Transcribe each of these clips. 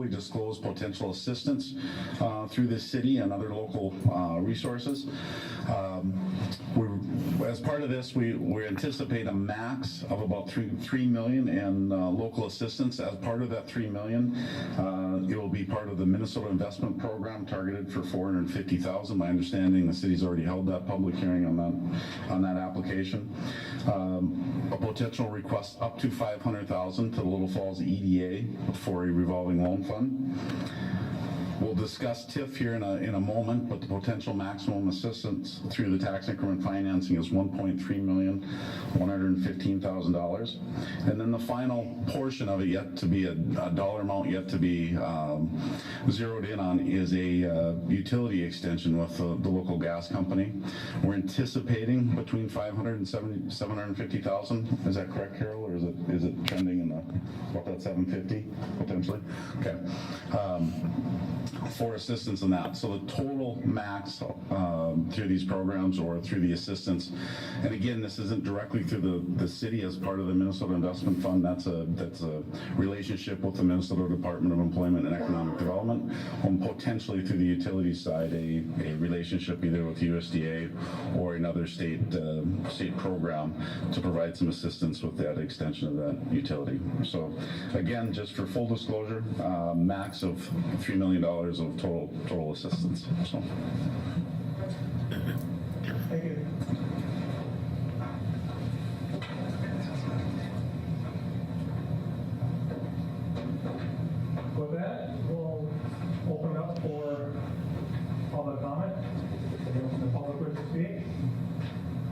We disclose potential assistance through this city and other local resources. As part of this, we anticipate a max of about $3 million in local assistance. As part of that $3 million, it will be part of the Minnesota Investment Program targeted for $450,000. My understanding, the city's already held that public hearing on that application. A potential request up to $500,000 to the Little Falls EDA for a revolving loan fund. We'll discuss TIF here in a moment, but the potential maximum assistance through the tax increment financing is $1,115,000. And then the final portion of it, yet to be a dollar amount yet to be zeroed in on, is a utility extension with the local gas company. We're anticipating between $500,000 and $750,000. Is that correct, Carol, or is it trending in about that $750,000 potentially? Okay. For assistance in that. So the total max through these programs or through the assistance, and again, this isn't directly through the city as part of the Minnesota Investment Fund. That's a relationship with the Minnesota Department of Employment and Economic Development, and potentially through the utility side, a relationship either with USDA or another state program to provide some assistance with that extension of that utility. So again, just for full disclosure, max of $3 million of total assistance. So. Thank you. With that, we'll open up for public comment. If the public wishes to speak,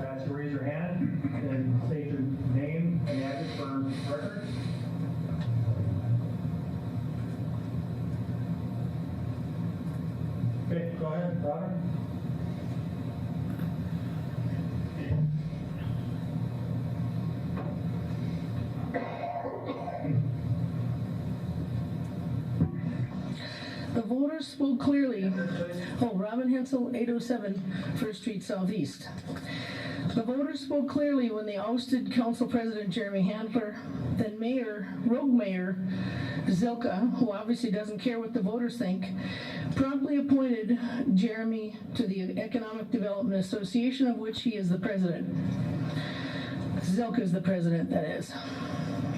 I ask you to raise your hand and state your name and address for record. Okay, go ahead, Robin. The voters spoke clearly. RobinHensel, 807 First Street Southeast. The voters spoke clearly when they ousted Council President Jeremy Handler, then Rogue Mayor Zilka, who obviously doesn't care what the voters think, promptly appointed Jeremy to the Economic Development Association, of which he is the president. Zilka is the president, that is.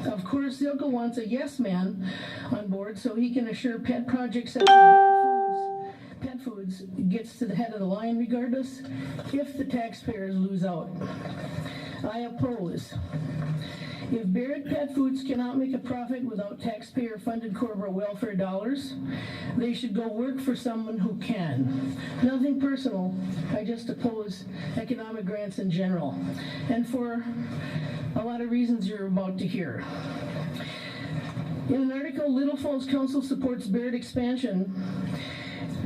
Of course, Zilka wants a yes man on board so he can assure pet projects such as Pet Foods gets to the head of the line regardless if the taxpayers lose out. I oppose. If Barrett Pet Foods cannot make a profit without taxpayer-funded corporate welfare dollars, they should go work for someone who can. Nothing personal, I just oppose economic grants in general, and for a lot of reasons you're about to hear. In an article, Little Falls Council supports Barrett expansion.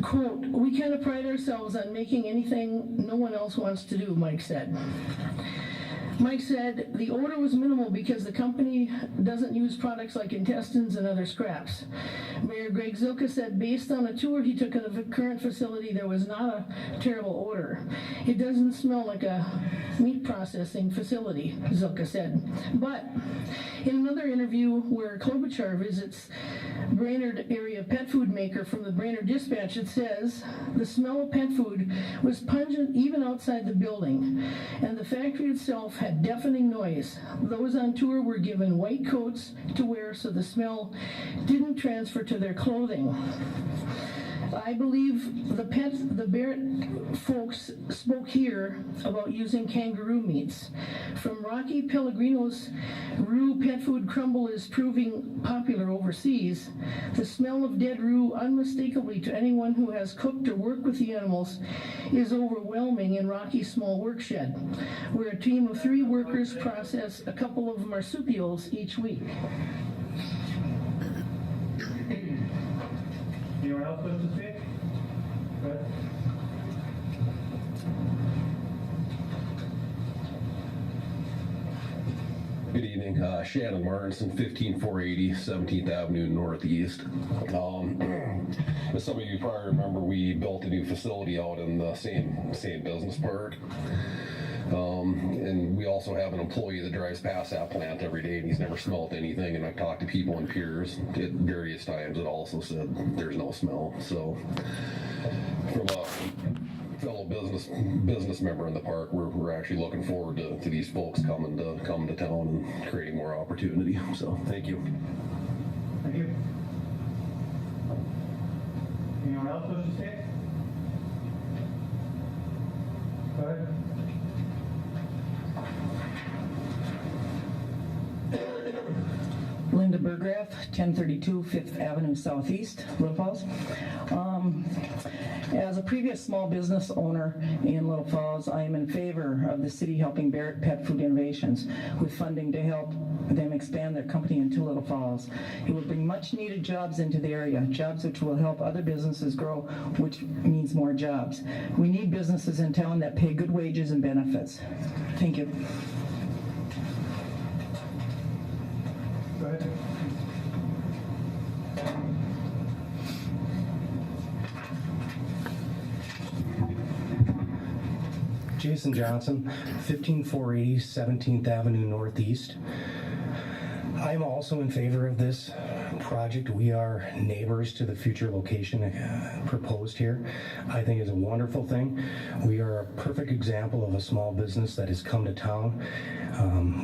Quote, "We kind of pride ourselves on making anything no one else wants to do," Mike said. Mike said the odor was minimal because the company doesn't use products like intestines and other scraps. Mayor Greg Zilka said based on a tour he took of the current facility, there was not a terrible odor. It doesn't smell like a meat processing facility, Zilka said. But in another interview where Klobuchar visits Brainerd area pet food maker from the Brainerd Dispatch, it says the smell of pet food was pungent even outside the building, and the factory itself had deafening noise. Those on tour were given white coats to wear so the smell didn't transfer to their clothing. I believe the Barrett folks spoke here about using kangaroo meats. From Rocky Pellegrino's Roo pet food crumble is proving popular overseas. The smell of dead Roo, unmistakably to anyone who has cooked or worked with the animals, is overwhelming in Rocky's small work shed, where a team of 3 workers process a couple of marsupials each week. Anyone else wish to speak? Go ahead. Good evening, Shannon Martinson, 15480 17th Avenue Northeast. As some of you probably remember, we built a new facility out in the same business park. And we also have an employee that drives past that plant every day, and he's never smelled anything. And I've talked to people and peers at various times that also said there's no smell. So from a fellow business member in the park, we're actually looking forward to these folks coming to town and creating more opportunity. So thank you. Thank you. Anyone else wish to speak? Go ahead. Linda Burgraff, 1032 Fifth Avenue Southeast, Little Falls. As a previous small business owner in Little Falls, I am in favor of the city helping Barrett Pet Food Innovations with funding to help them expand their company into Little Falls. It will bring much needed jobs into the area, jobs which will help other businesses grow, which means more jobs. We need businesses in town that pay good wages and benefits. Thank you. Go ahead. Jason Johnson, 15480 17th Avenue Northeast. I'm also in favor of this project. We are neighbors to the future location proposed here. I think it's a wonderful thing. We are a perfect example of a small business that has come to town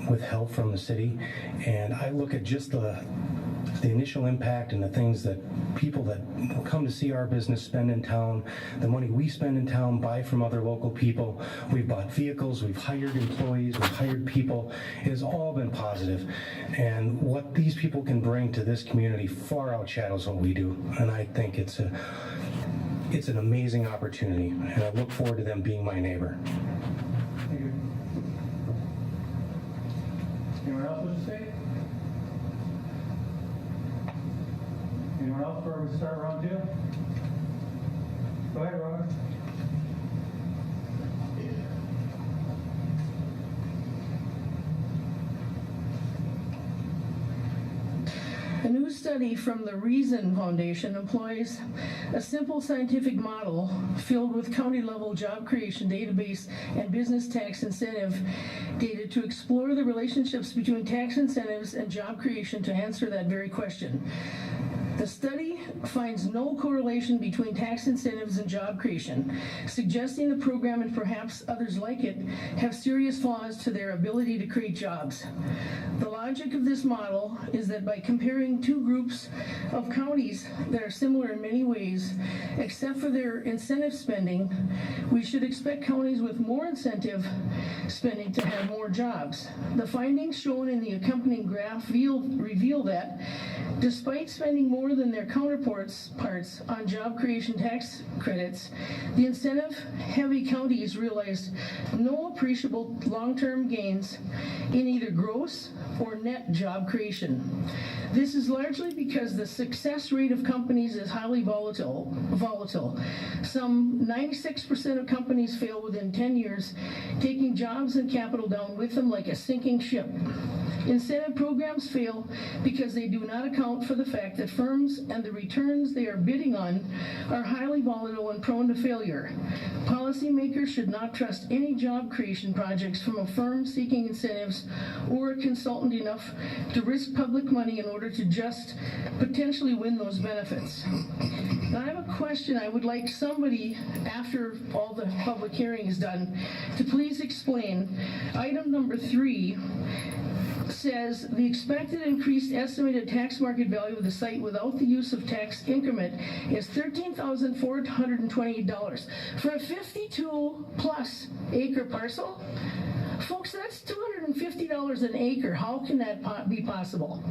with help from the city. And I look at just the initial impact and the things that people that come to see our business spend in town, the money we spend in town, buy from other local people. We've bought vehicles, we've hired employees, we've hired people. It has all been positive. And what these people can bring to this community far outshadows what we do. And I think it's an amazing opportunity. And I look forward to them being my neighbor. Thank you. Anyone else wish to speak? Anyone else before we start round two? Go ahead, Robin. A new study from the Reason Foundation employs a simple scientific model filled with county-level job creation database and business tax incentive data to explore the relationships between tax incentives and job creation to answer that very question. The study finds no correlation between tax incentives and job creation, suggesting the program and perhaps others like it have serious flaws to their ability to create jobs. The logic of this model is that by comparing two groups of counties that are similar in many ways, except for their incentive spending, we should expect counties with more incentive spending to have more jobs. The findings shown in the accompanying graph reveal that despite spending more than their counterparts on job creation tax credits, the incentive-heavy counties realized no appreciable long-term gains in either gross or net job creation. This is largely because the success rate of companies is highly volatile. Some 96% of companies fail within 10 years, taking jobs and capital down with them like a sinking ship. Incentive programs fail because they do not account for the fact that firms and the returns they are bidding on are highly volatile and prone to failure. Policymakers should not trust any job creation projects from a firm seeking incentives or a consultant enough to risk public money in order to just potentially win those benefits. Now I have a question. I would like somebody, after all the public hearing is done, to please explain. Item number 3 says the expected increased estimated tax market value of the site without the use of tax increment is $13,428 for a 52-plus acre parcel. Folks, that's $250 an acre. How can that be possible?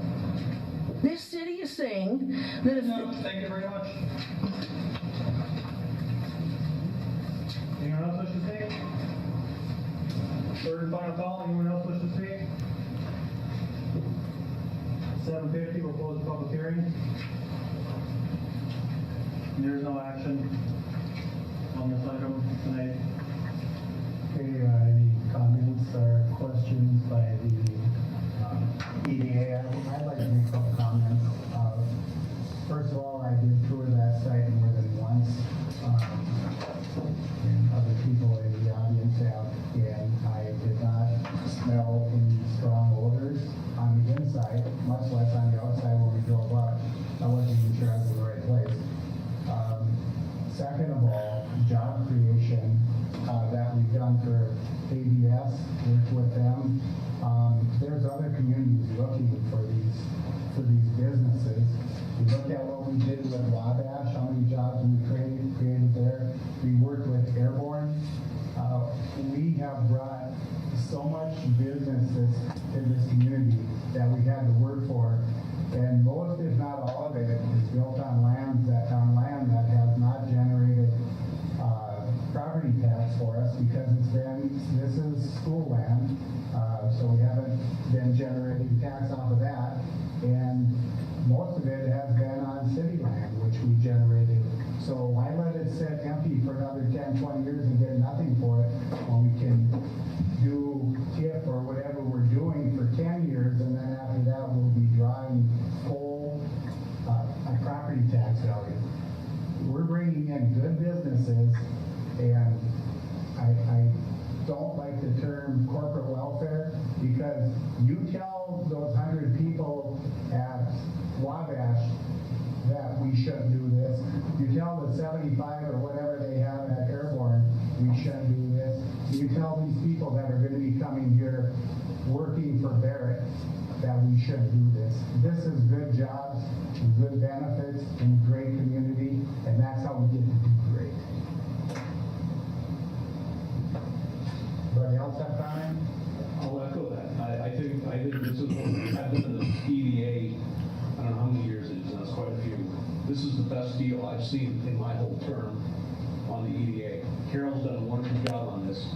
This city is saying that if... Thank you very much. Anyone else wish to speak? Third and final call. Anyone else wish to speak? 7:50, we'll close the public hearing. There's no action on this item tonight. Okay, any comments or questions by the EDA? I'd like to make a couple comments. First of all, I did tour that site more than once. And other people in the audience have, and I what we did with Wabash, how many jobs we created there. We worked with Airborne. We have brought so much businesses to this community that we had to work for. And most, if not all of it, is built on land that has not generated property tax for us because this is school land, so we haven't been generating tax off of that. And most of it has been on city land, which we generated. So why let it sit empty for another 10, 20 years and get nothing for it when we can do TIF or whatever we're doing for 10 years, and then after that we'll be drawing full property tax value. We're bringing in good businesses, and I don't like the term corporate welfare, because you tell those 100 people at Wabash that we shouldn't do this. You tell the 75 or whatever they have at Airborne, we shouldn't do this. You tell these people that are going to be coming here working for Barrett that we shouldn't do this. This is good jobs, good benefits, and great community, and that's how we get to do great. Anybody else have time? I'll echo that. I think this is, I've been in the EDA, I don't know how many years it is, and it's quite a few. This is the best deal I've seen in my whole term on the EDA. Carol's done a wonderful job on this.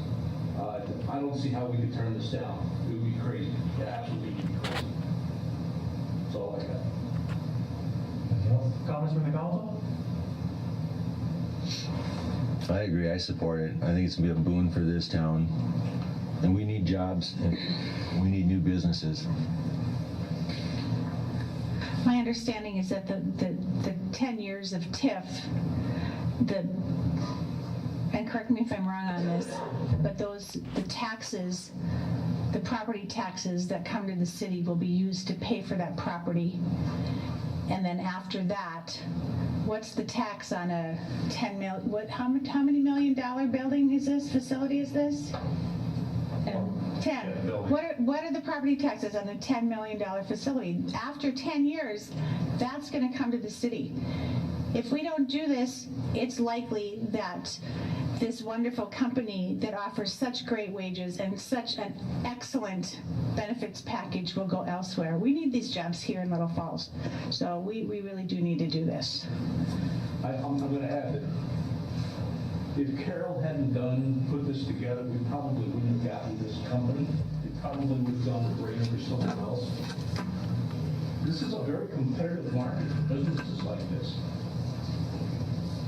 I don't see how we could turn this down. It would be crazy. It absolutely would be crazy. That's all I got. Anything else? Comments from the council? I agree, I support it. I think it's gonna be a boon for this town. And we need jobs, and we need new businesses. My understanding is that the 10 years of TIF, and correct me if I'm wrong on this, but the taxes, the property taxes that come to the city will be used to pay for that property. And then after that, what's the tax on a 10 mil, how many $1 million building is this, facility is this? 10. What are the property taxes on a $10 million facility? After 10 years, that's going to come to the city. If we don't do this, it's likely that this wonderful company that offers such great wages and such an excellent benefits package will go elsewhere. We need these jobs here in Little Falls. So we really do need to do this. I'm going to add that if Carol hadn't put this together, we probably wouldn't have gotten this company. It probably would have gone to Brainerd or someone else. This is a very competitive market for businesses like this.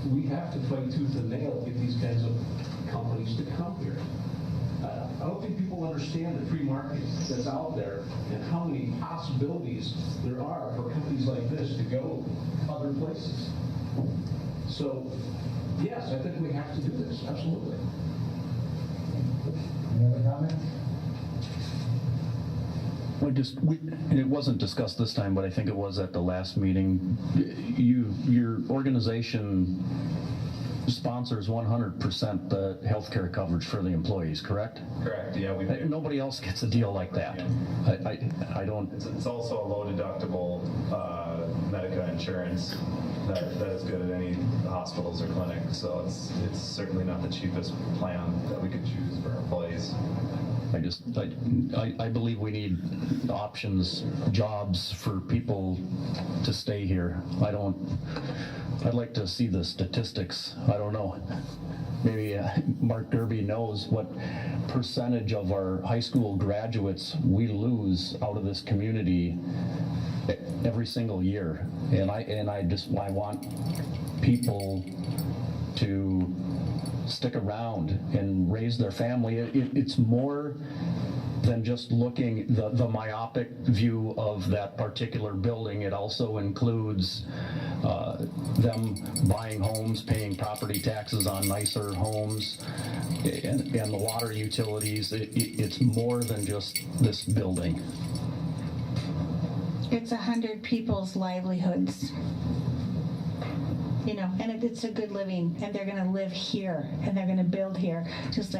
We have to fight tooth and nail to get these kinds of companies to come here. I don't think people understand the free market that's out there and how many possibilities there are for companies like this to go other places. So, yes, I think we have to do this, absolutely. Any other comments? It wasn't discussed this time, but I think it was at the last meeting. Your organization sponsors 100% the healthcare coverage for the employees, correct? Correct, yeah. Nobody else gets a deal like that. I don't. It's also a low deductible Medica insurance that is good at any hospitals or clinics, so it's certainly not the cheapest plan that we could choose for our employees. I believe we need options, jobs for people to stay here. I'd like to see the statistics. I don't know. Maybe Mark Derby knows what percentage of our high school graduates we lose out of this community every single year. And I want people to stick around and raise their family. It's more than just looking the myopic view of that particular building. It also includes them buying homes, paying property taxes on nicer homes, and the water utilities. It's more than just this building. It's 100 people's livelihoods. You know, and it's a good living, and they're going to live here, and they're going to build here, just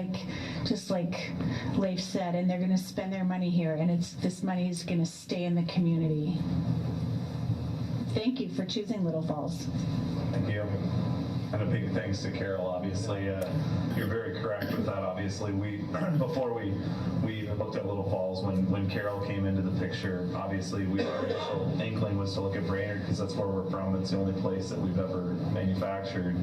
like Leif said, and they're going to spend their money here, and this money is going to stay in the community. thank you for choosing Little Falls. Thank you. And a big thanks to Carol, obviously. You're very correct with that, obviously. Before we even looked at Little Falls, when Carol came into the picture, obviously our initial inkling was to look at Brainerd because that's where we're from. It's the only place that we've ever manufactured.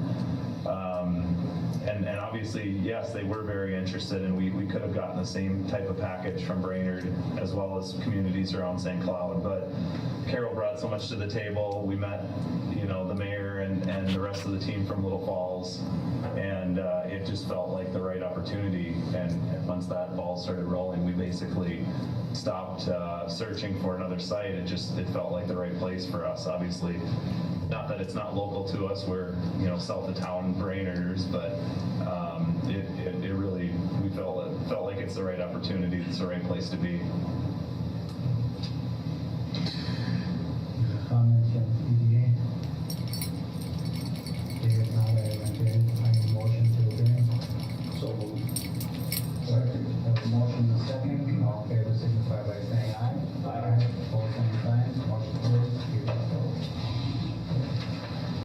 And obviously, yes, they were very interested, and we could have gotten the same type of package from Brainerd as well as communities around St. Cloud. But Carol brought so much to the table. We met, the mayor and the rest of the team from Little Falls, and it just felt like the right opportunity. And once that ball started rolling, we basically stopped searching for another site. It felt like the right place for us. Obviously, not that it's not local to us. We're south of town Brainerders, but it really, we felt like it's the right opportunity. It's the right place to be. Comments from EDA? David, now that I need a motion to adjourn. So moved. Second. Have a motion and a second. All in favor signify by saying aye. Aye. Opposed, same sign. Motion carries.